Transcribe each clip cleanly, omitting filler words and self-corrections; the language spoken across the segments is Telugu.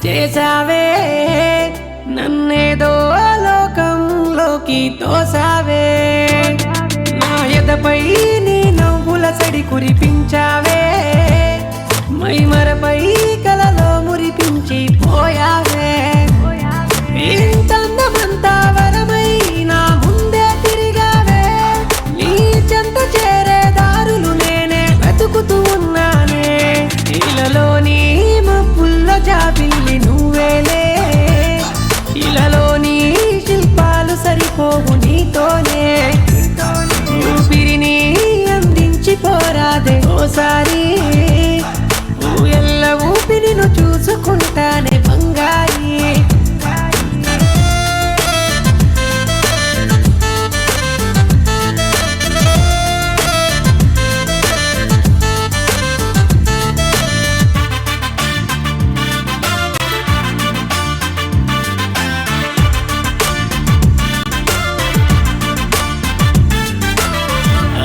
చేసావే నన్నేదో లోకంలోకి తోసావే నా ఎదపై నీ నవ్వుల సడి కురిపించావే మైమరపై కలలో మురిపించి పోయావే ఇంతందమంతా వరమై నా ముందే తిరిగావే నీ చెంత చేరే దారులు నేనే వెతుకుతూ ఉన్నానే ఇలలోని మబ్బుల్లో జాబిల్లి నువ్వేలే ఇలలోని శిల్పాలు సరిపోవు నీతోనే ఊపిరిని అందించి పోరాదే ఓసారి ఊయల్ల ఊపిరిను చూసుకుంటానే బంగారి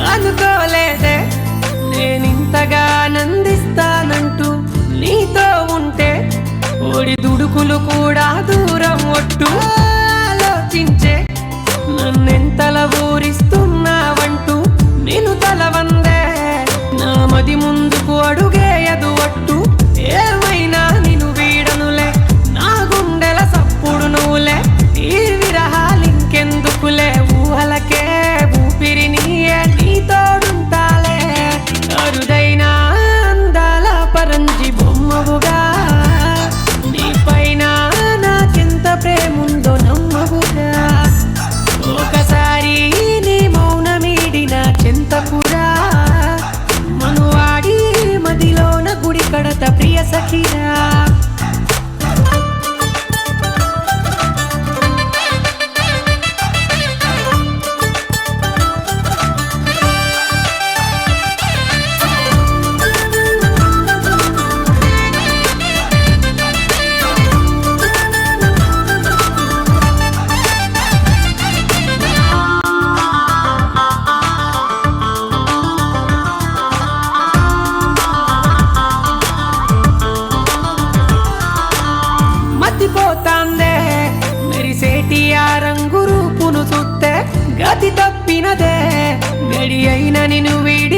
అనుకోలేదే నేనింతగా ఆనందిస్తానంటూ నీతో ఉంటే ఓడి దుడుకులు కూడా దూరం ఒట్టు ఆలోచించే నన్నెంతల ఊరిస్తున్నావంటూ నేను తలవందే నా మది ముందుకు అడుగేయదు ఒట్టు ఏమైనా నిన్ను వీడనులే నా గుండెల సప్పుడు నువ్వులే ఈ విరహాలింకెందుకులే ఊహలకే ఊపిరి నీయే నీ తోడుంటాలే అరుదైనా అందాల పరంజి బొమ్మవుగా నీ పైన నాకెంత ప్రేముందో నమ్మవుగా ఒకసారి నీ మౌనమీడిన చెంతపురా మనువాడి మదిలోన గుడి కడత ప్రియ సఖిరా మతిపోతాందే మెరిసేటి ఆ రంగు రూపును చూస్తే గతి తప్పినదే గడి అయిన నిన్ను వీడి